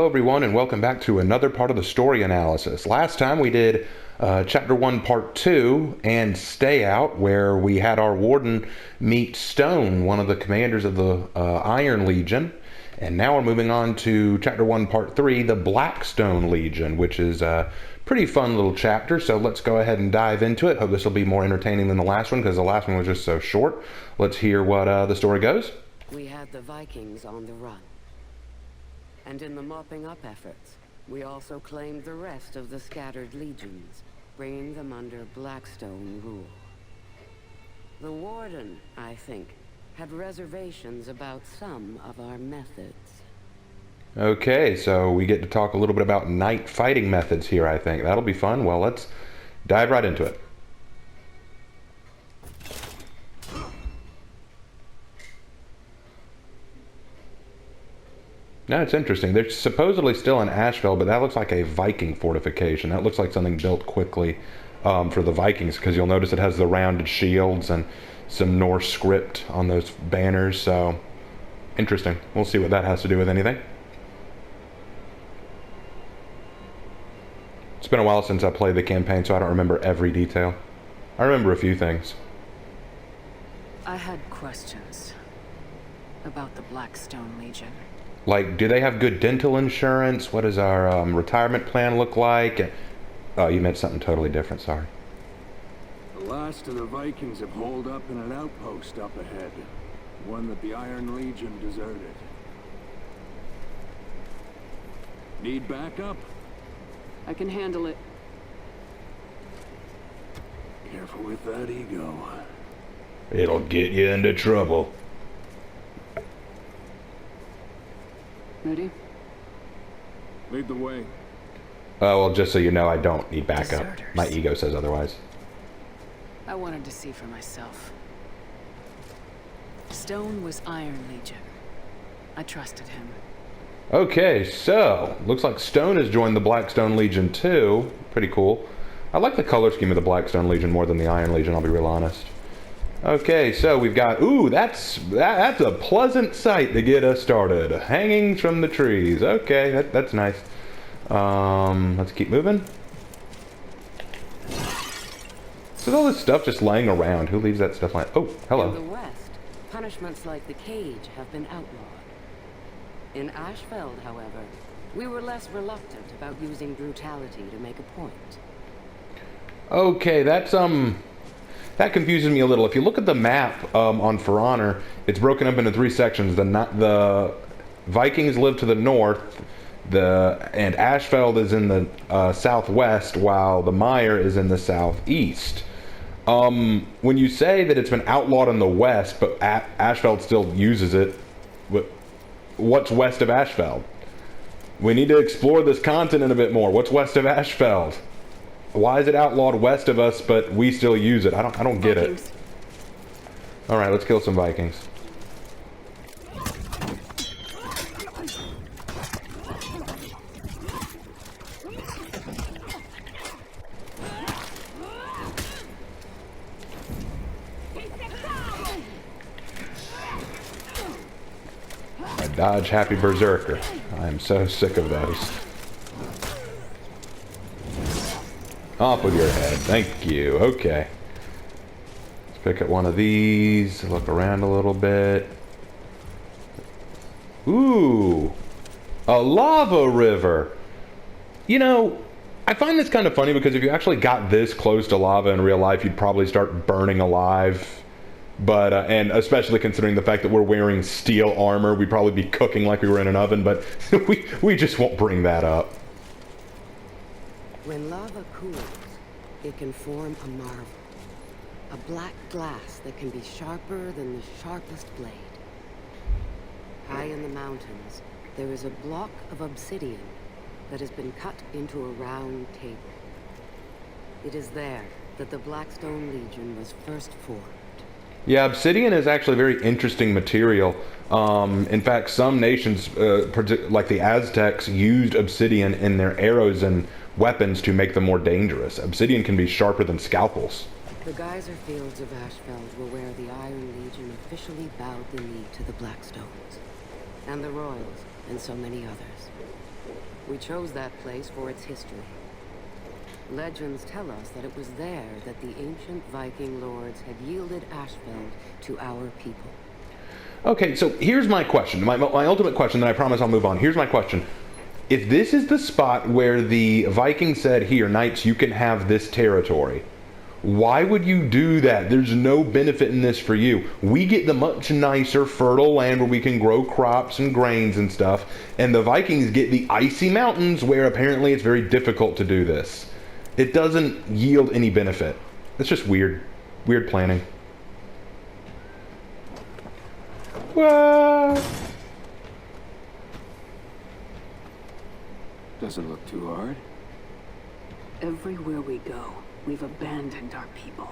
everyone, and welcome back to another part of the story analysis. Last time we did Chapter 1, Part 2, and Stay Out, where we had our warden meet Stone, one of the commanders of the Iron Legion. And now we're moving on to Chapter 1, Part 3, the Blackstone Legion, which is a pretty fun little chapter. So let's go ahead and dive into it. Hope this will be more entertaining than the last one, because the last one was just so short. Let's hear what the story goes. We had the Vikings on the run. And in the mopping up efforts, we also claimed the rest of the scattered legions, bringing them under Blackstone rule. The Warden, I think, had reservations about some of our methods. Okay, so we get to talk a little bit about night fighting methods here, I think. That'll be fun. Well, let's dive right into it. Now it's interesting. There's supposedly still an Ashfeld, but that looks like a Viking fortification. That looks like something built quickly for the Vikings, because you'll notice it has the rounded shields and some Norse script on those banners. So interesting. We'll see what that has to do with anything. It's been a while since I played the campaign, so I don't remember every detail. I remember a few things. I had questions about the Blackstone Legion. Like, do they have good dental insurance? What does our retirement plan look like? Oh, you meant something totally different, sorry. The last of the Vikings have holed up in an outpost up ahead. One that the Iron Legion deserted. Need backup? I can handle it. Careful with that ego. It'll get you into trouble. Ready? Lead the way. Oh, well, just so you know, I don't need backup. Deserters. My ego says otherwise. I wanted to see for myself. Stone was Iron Legion. I trusted him. Okay, so looks like Stone has joined the Blackstone Legion too. Pretty cool. I like the color scheme of the Blackstone Legion more than the Iron Legion, I'll be real honest. Okay, so we've got, ooh, that's a pleasant sight to get us started. Hangings from the trees. Okay, that's nice. Let's keep moving. So all this stuff just laying around. Who leaves that stuff lying? Oh, hello. In the West, punishments like the cage have been outlawed. In Ashfeld, however, we were less reluctant about using brutality to make a point. Okay, that confuses me a little. If you look at the map on For Honor, it's broken up into three sections. The Vikings live to the north, and Ashfeld is in the southwest, while the Mire is in the southeast. When you say that it's been outlawed in the west, but Ashfeld still uses it, what's west of Ashfeld? We need to explore this continent a bit more. What's west of Ashfeld? Why is it outlawed west of us, but we still use it? I don't get it. All right, let's kill some Vikings. I dodge Happy Berserker. I am so sick of those. Off with your head. Thank you. Okay. Let's pick up one of these. Look around a little bit. Ooh. A lava river. You know, I find this kind of funny because if you actually got this close to lava in real life, you'd probably start burning alive. But, and especially considering the fact that we're wearing steel armor, we'd probably be cooking like we were in an oven, but we just won't bring that up. When lava cools, it can form a marvel. A black glass that can be sharper than the sharpest blade. High in the mountains, there is a block of obsidian that has been cut into a round table. It is there that the Blackstone Legion was first formed. Yeah, obsidian is actually a very interesting material. In fact, some nations, like the Aztecs, used obsidian in their arrows and weapons to make them more dangerous. Obsidian can be sharper than scalpels. The geyser fields of Ashfeld were where the Iron Legion officially bowed the knee to the Blackstones, and the Royals, and so many others. We chose that place for its history. Legends tell us that it was there that the ancient Viking lords had yielded Ashfeld to our people. Okay, so here's my question. My ultimate question, then I promise I'll move on. Here's my question. If this is the spot where the Vikings said, here, knights, you can have this territory, why would you do that? There's no benefit in this for you. We get the much nicer, fertile land where we can grow crops and grains and stuff, and the Vikings get the icy mountains where apparently it's very difficult to do this. It doesn't yield any benefit. It's just weird. Weird planning. What? Doesn't look too hard. Everywhere we go, we've abandoned our people.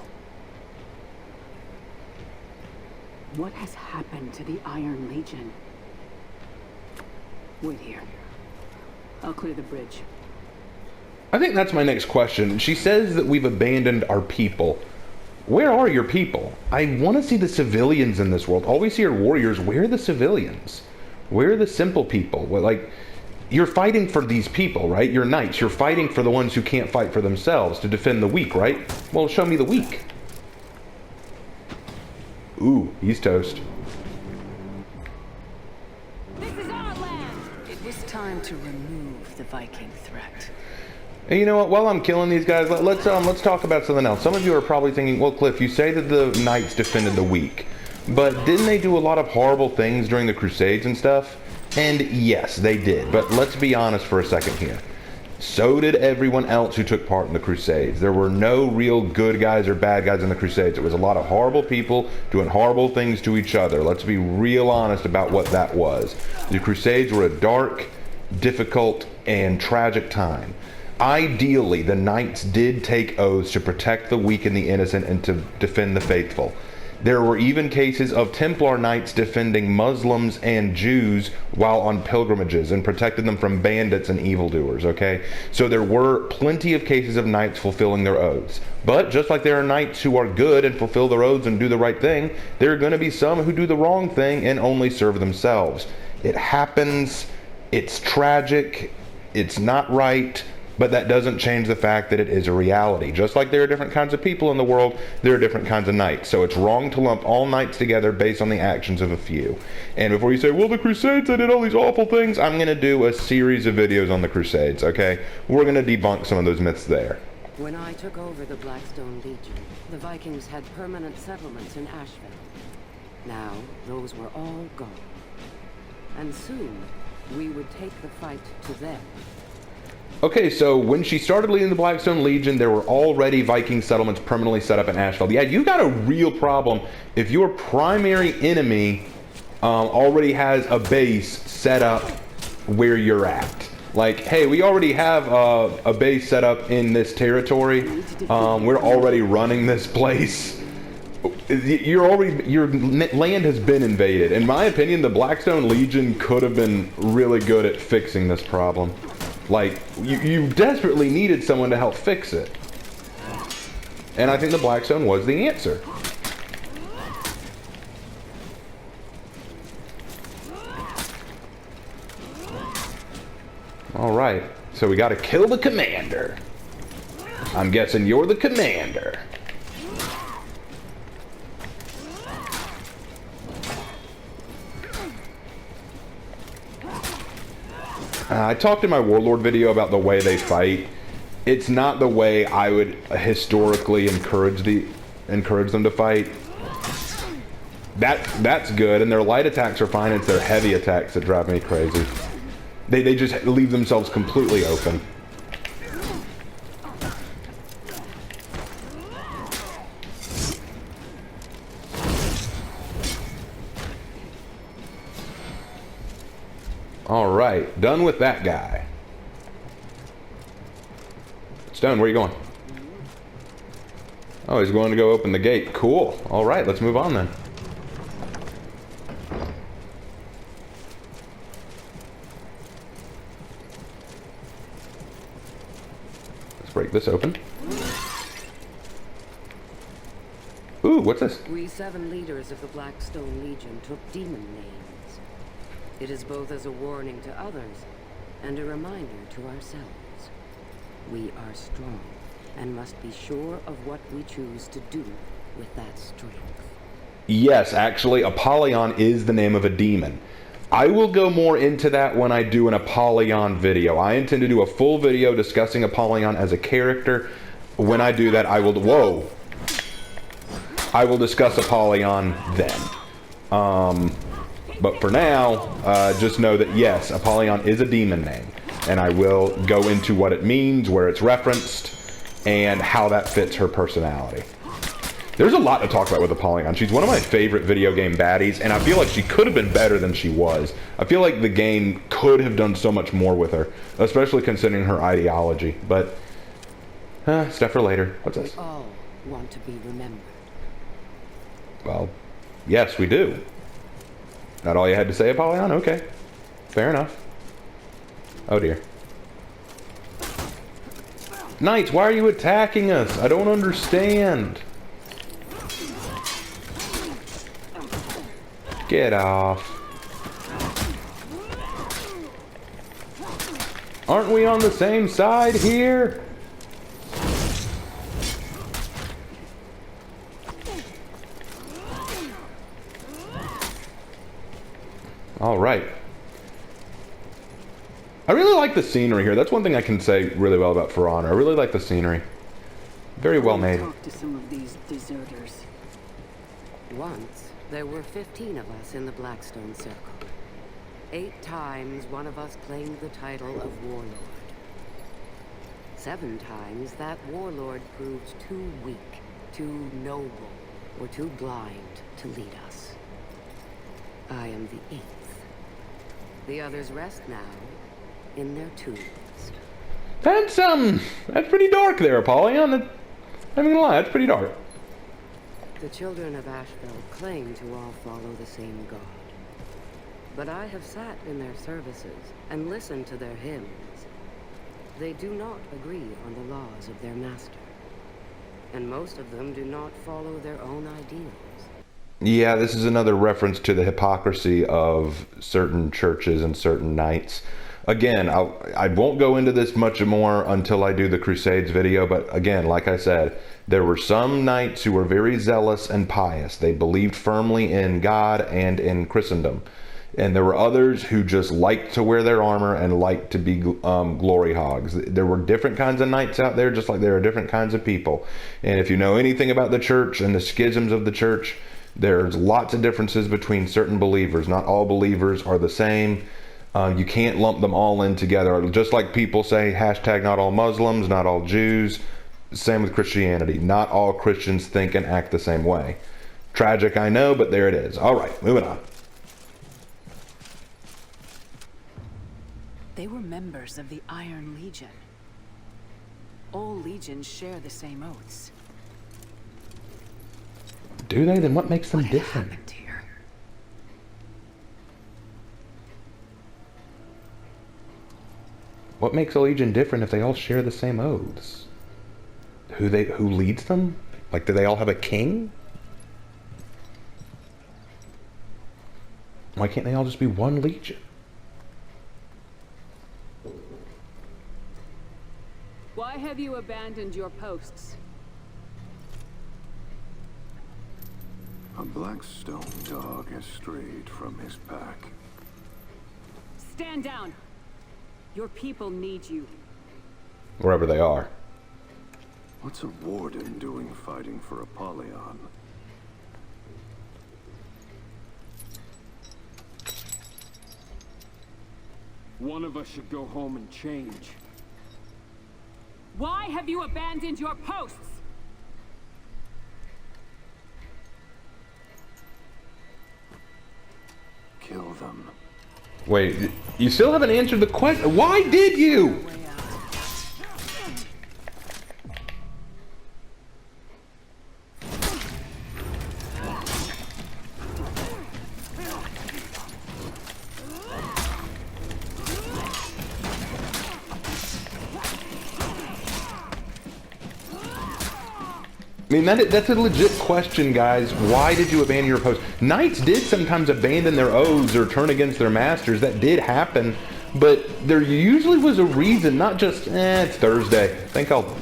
What has happened to the Iron Legion? Wait here. I'll clear the bridge. I think that's my next question. She says that we've abandoned our people. Where are your people? I want to see the civilians in this world. All we see are warriors. Where are the civilians? Where are the simple people? Well, like, you're fighting for these people, right? You're knights. You're fighting for the ones who can't fight for themselves to defend the weak, right? Well, show me the weak. Ooh, he's toast. This is our land! It was time to remove the Viking threat. And you know what? While I'm killing these guys, let's talk about something else. Some of you are probably thinking, well, Cliff, you say that the knights defended the weak, but didn't they do a lot of horrible things during the Crusades and stuff? And yes, they did. But let's be honest for a second here. So did everyone else who took part in the Crusades. There were no real good guys or bad guys in the Crusades. It was a lot of horrible people doing horrible things to each other. Let's be real honest about what that was. The Crusades were a dark, difficult, and tragic time. Ideally, the knights did take oaths to protect the weak and the innocent and to defend the faithful. There were even cases of Templar knights defending Muslims and Jews while on pilgrimages and protected them from bandits and evildoers, okay? So there were plenty of cases of knights fulfilling their oaths. But just like there are knights who are good and fulfill their oaths and do the right thing, there are going to be some who do the wrong thing and only serve themselves. It happens. It's tragic. It's not right. But that doesn't change the fact that it is a reality. Just like there are different kinds of people in the world, there are different kinds of knights. So it's wrong to lump all knights together based on the actions of a few. And before you say, well, the Crusades, they did all these awful things, I'm going to do a series of videos on the Crusades, okay? We're going to debunk some of those myths there. When I took over the Blackstone Legion, the Vikings had permanent settlements in Ashfeld. Now, those were all gone. And soon, we would take the fight to them. Okay, so when she started leading the Blackstone Legion, there were already Viking settlements permanently set up in Ashfeld. Yeah, you got a real problem if your primary enemy already has a base set up where you're at. Like, hey, we already have a base set up in this territory. We're already running this place. Your land has been invaded. In my opinion, the Blackstone Legion could have been really good at fixing this problem. Like, you desperately needed someone to help fix it. And I think the Blackstone was the answer. Alright, so we gotta kill the commander. I'm guessing you're the commander. I talked in my Warlord video about the way they fight. It's not the way I would historically encourage them to fight. That's good, and their light attacks are fine. It's their heavy attacks that drive me crazy. They just leave themselves completely open. Alright, done with that guy. Stone, where are you going? Oh, he's going to go open the gate. Cool. Alright, let's move on then. Let's break this open. Ooh, what's this? We 7 leaders of the Blackstone Legion took demon names. It is both as a warning to others and a reminder to ourselves. We are strong, and must be sure of what we choose to do with that strength. Yes, actually, Apollyon is the name of a demon. I will go more into that when I do an Apollyon video. I intend to do a full video discussing Apollyon as a character. When I do that, I will... Whoa! I will discuss Apollyon then. But for now, just know that yes, Apollyon is a demon name. And I will go into what it means, where it's referenced, and how that fits her personality. There's a lot to talk about with Apollyon. She's one of my favorite video game baddies, and I feel like she could have been better than she was. I feel like the game could have done so much more with her, especially considering her ideology. But, stuff for later. What's this? We all want to be remembered. Well, yes, we do. Not all you had to say, Apollyon? Okay. Fair enough. Oh, dear. Knights, why are you attacking us? I don't understand. Get off. Aren't we on the same side here? All right. I really like the scenery here. That's one thing I can say really well about For Honor. I really like the scenery. Very well made. Talk to some of these deserters. Once, there were 15 of us in the Blackstone Circle. 8 times one of us claimed the title of Warlord. 7 times that Warlord proved too weak, too noble, or too blind to lead us. I am the 8th. The others rest now in their tombs. That's pretty dark there, Apollyon. I'm not gonna lie, that's pretty dark. The children of Asheville claim to all follow the same God. But I have sat in their services and listened to their hymns. They do not agree on the laws of their master. And most of them do not follow their own ideals. Yeah, this is another reference to the hypocrisy of certain churches and certain knights. Again, I won't go into this much more until I do the Crusades video, but again, like I said, there were some knights who were very zealous and pious. They believed firmly in God and in Christendom. And there were others who just liked to wear their armor and liked to be glory hogs. There were different kinds of knights out there, just like there are different kinds of people. And if you know anything about the church and the schisms of the church, there's lots of differences between certain believers. Not all believers are the same. You can't lump them all in together. Just like people say, hashtag not all Muslims, not all Jews. Same with Christianity. Not all Christians think and act the same way. Tragic, I know, but there it is. All right, moving on. They were members of the Iron Legion. All legions share the same oaths. Do they? Then what makes them What different? happened here? What makes a legion different if they all share the same oaths? Who leads them? Like, do they all have a king? Why can't they all just be one legion? Why have you abandoned your posts? A Blackstone dog has strayed from his pack. Stand down! Your people need you. Wherever they are. What's a warden doing fighting for Apollyon? One of us should go home and change. Why have you abandoned your posts? Kill them. Wait, you still haven't answered the question. Why did you? Way out. I mean, that's a legit question, guys. Why did you abandon your post? Knights did sometimes abandon their oaths or turn against their masters. That did happen. But there usually was a reason, not just, it's Thursday. I think I'll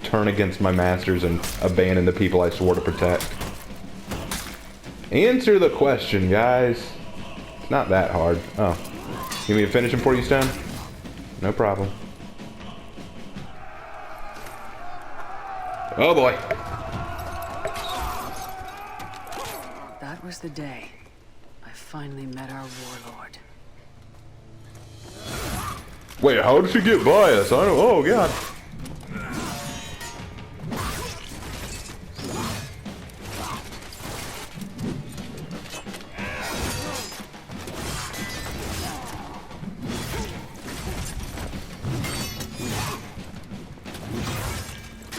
turn against my masters and abandon the people I swore to protect. Answer the question, guys. It's not that hard. Oh. You want me to finish him for you, Stone? No problem. Oh boy. That was the day I finally met our warlord. Wait, how did she get by us? I don't. Oh god.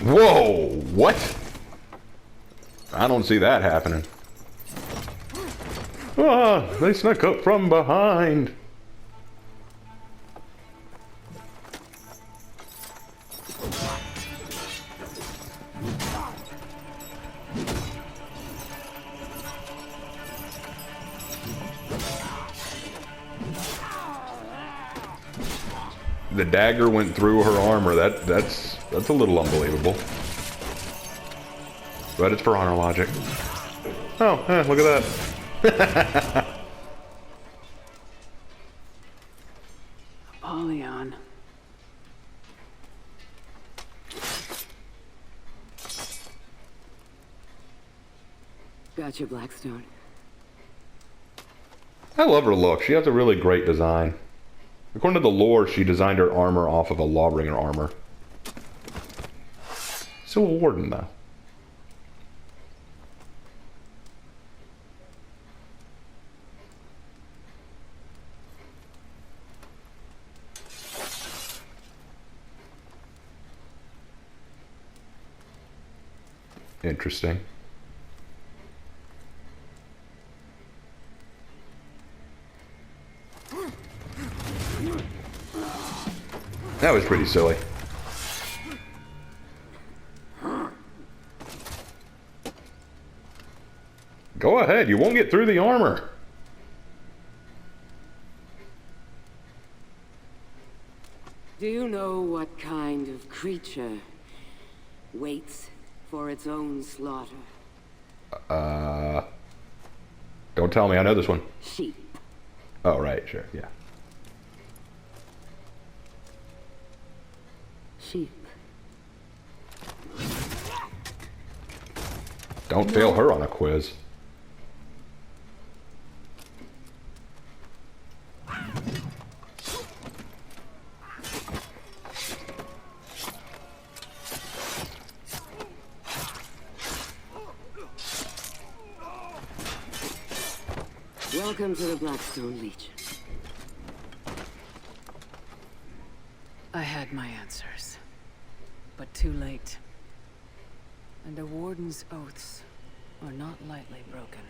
Whoa! What? I don't see that happening. Ah, they snuck up from behind. The dagger went through her armor. That's a little unbelievable. But it's for honor logic. Oh, look at that. Apollyon. Gotcha, Blackstone. I love her look. She has a really great design. According to the lore, she designed her armor off of a Lawbringer armor. Still a warden, though. Interesting. That was pretty silly. Go ahead, you won't get through the armor. Do you know what kind of creature waits for its own slaughter? Don't tell me, I know this one. Sheep. Oh, right, sure, yeah. Sheep. Don't fail her on a quiz. Welcome to the Blackstone Legion. I had my answers, but too late. And a warden's oaths are not lightly broken.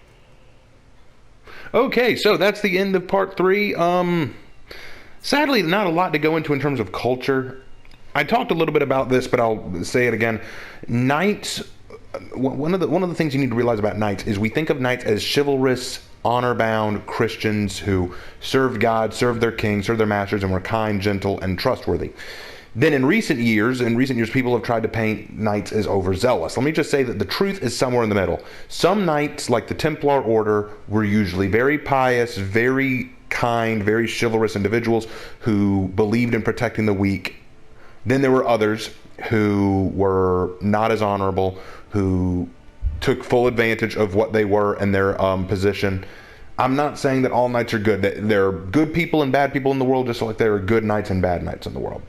Okay, so that's the end of part 3. Sadly, not a lot to go into in terms of culture. I talked a little bit about this, but I'll say it again. Knights, one of the things you need to realize about knights is we think of knights as chivalrous, honor-bound Christians who served God, served their king, served their masters, and were kind, gentle, and trustworthy. Then in recent years, people have tried to paint knights as overzealous. Let me just say that the truth is somewhere in the middle. Some knights, like the Templar Order, were usually very pious, very kind, very chivalrous individuals who believed in protecting the weak. Then there were others who were not as honorable, who took full advantage of what they were and their position. I'm not saying that all knights are good. There are good people and bad people in the world, just like there are good knights and bad knights in the world.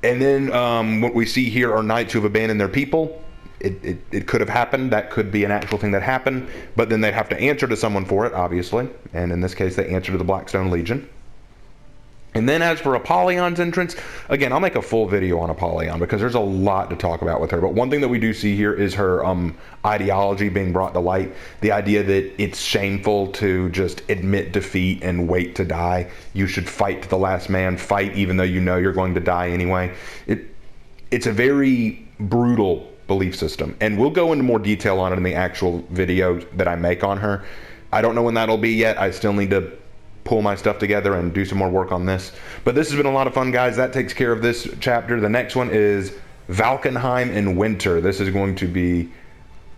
And then what we see here are knights who have abandoned their people. It could have happened. That could be an actual thing that happened. But then they'd have to answer to someone for it, obviously. And in this case, they answer to the Blackstone Legion. And then as for Apollyon's entrance, again, I'll make a full video on Apollyon because there's a lot to talk about with her. But one thing that we do see here is her ideology being brought to light. The idea that it's shameful to just admit defeat and wait to die. You should fight to the last man, fight even though you know you're going to die anyway. It's a very brutal belief system. And we'll go into more detail on it in the actual video that I make on her. I don't know when that'll be yet. I still need to pull my stuff together and do some more work on this. But this has been a lot of fun, guys. That takes care of this chapter. The next one is Valkenheim in winter. This is going to be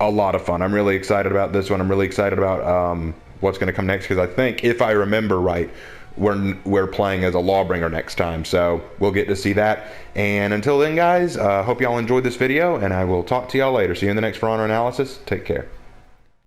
a lot of fun. I'm really excited about this one. I'm really excited about what's going to come next, because I think, if I remember right, we're playing as a Lawbringer next time, so we'll get to see that. And until then, guys, hope y'all enjoyed this video, and I will talk to y'all later. See you in the next For Honor analysis. Take care.